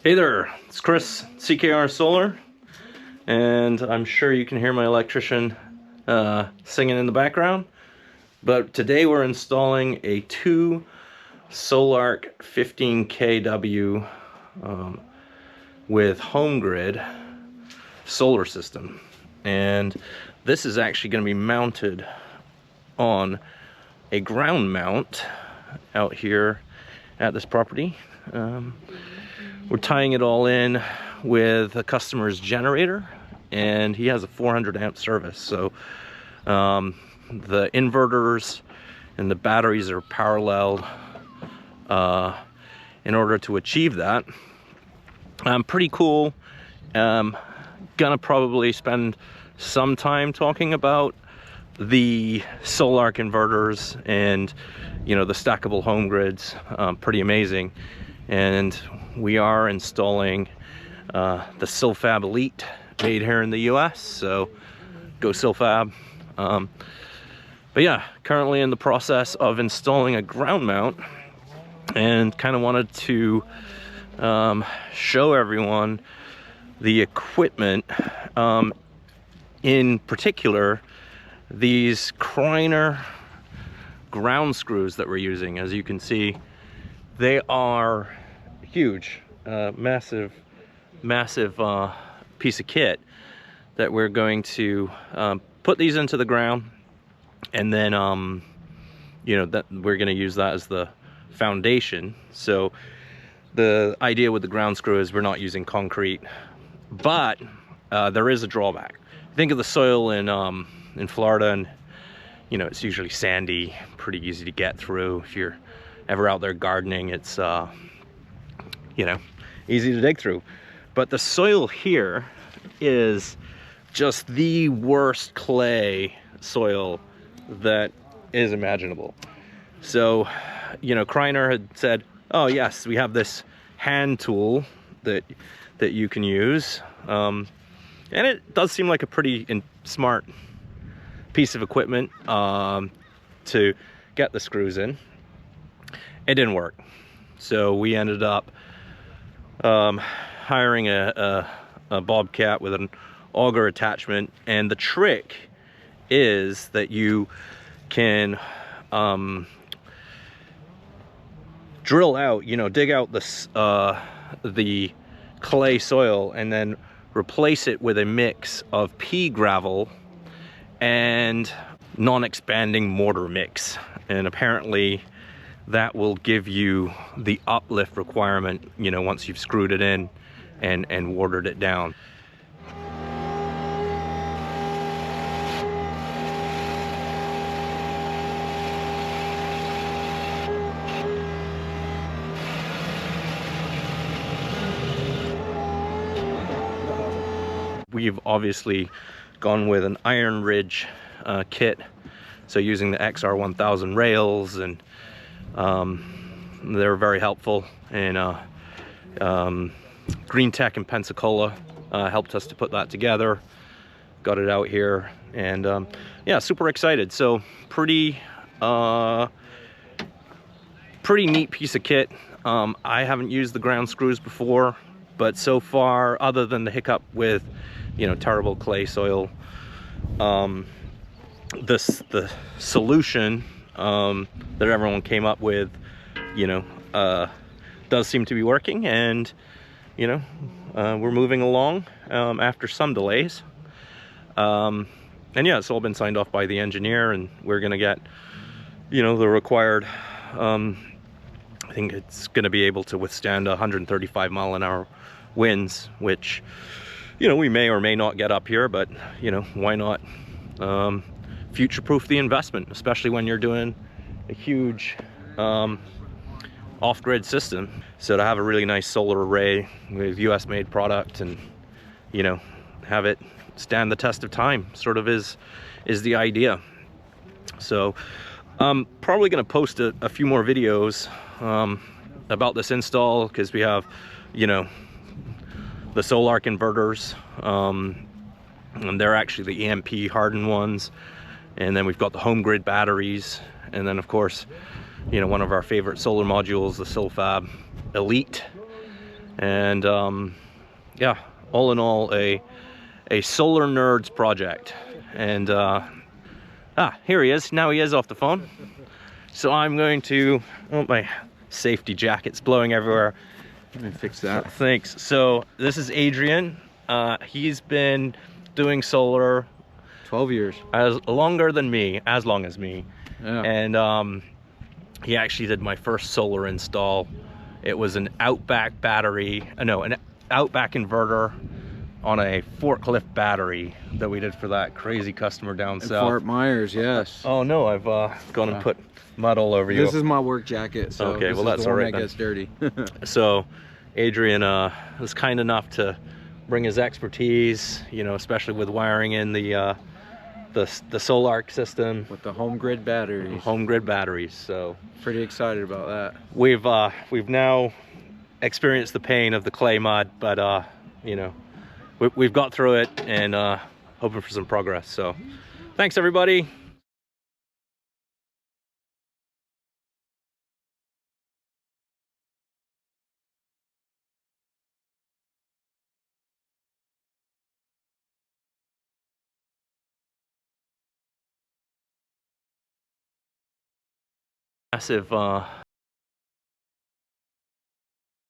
Hey there, it's Chris, CKR Solar, and I'm sure you can hear my electrician singing in the background. But today we're installing a 2 Solark 15 kW with home grid solar system, and this is actually going to be mounted on a ground mount out here at this property. We're tying it all in with a customer's generator, and he has a 400 amp service. So the inverters and the batteries are paralleled in order to achieve that. Pretty cool. Gonna probably spend some time talking about the Solark inverters and, you know, the stackable home grids. Pretty amazing. And we are installing the Silfab Elite, made here in the US, so go Silfab. But yeah, currently in the process of installing a ground mount, and kind of wanted to show everyone the equipment, in particular these Kryer ground screws that we're using. As you can see, they are huge, massive piece of kit that we're going to put these into the ground, and then you know, that we're going to use that as the foundation. So the idea with the ground screw is we're not using concrete, but there is a drawback. Think of the soil in Florida, and you know, it's usually sandy, pretty easy to get through. If you're ever out there gardening, it's you know, easy to dig through. But the soil here is just the worst clay soil that is imaginable. So, you know, Kryer had said, oh yes, we have this hand tool that you can use, and it does seem like a pretty smart piece of equipment to get the screws in. It didn't work, so we ended up hiring a bobcat with an auger attachment. And the trick is that you can drill out, you know, dig out the clay soil, and then replace it with a mix of pea gravel and non-expanding mortar mix. And apparently that will give you the uplift requirement, you know, once you've screwed it in and watered it down. We've obviously gone with an iron ridge kit, so using the XR1000 rails, and they're very helpful. And Green Tech in Pensacola helped us to put that together, got it out here, and yeah, super excited. So pretty neat piece of kit. I haven't used the ground screws before, but so far, other than the hiccup with, you know, terrible clay soil, the solution that everyone came up with, you know, does seem to be working. And you know, we're moving along after some delays, and yeah, it's all been signed off by the engineer, and we're gonna get, you know, the required, I think it's gonna be able to withstand 135 mile-an-hour winds, which, you know, we may or may not get up here, but you know, why not future-proof the investment, especially when you're doing a huge off-grid system. So to have a really nice solar array with US made product, and you know, have it stand the test of time, sort of is the idea. So I'm probably going to post a few more videos about this install, because we have, you know, the Solark inverters, and they're actually the EMP-hardened ones, and then we've got the home grid batteries, and then of course, you know, one of our favorite solar modules, the Silfab Elite. And yeah, all in all, a solar nerds project. And here he is. Now he is off the phone. So I'm going to, oh, my safety jacket's blowing everywhere. Let me fix that. Thanks. So this is Adrian. He's been doing solar 12 years. as long as me. Yeah. And he actually did my first solar install. It was an Outback battery, an Outback inverter on a forklift battery that we did for that crazy customer down south. Fort Myers, yes. Oh no, I've gone and put mud all over you. This is my work jacket, so okay, this well, is that's the all one right that then. gets dirty. So Adrian was kind enough to bring his expertise, especially with wiring in the Solar system With the home grid batteries. Home grid batteries. So pretty excited about that. We've now experienced the pain of the clay mud, but we've got through it, and hoping for some progress. So thanks, everybody. Massive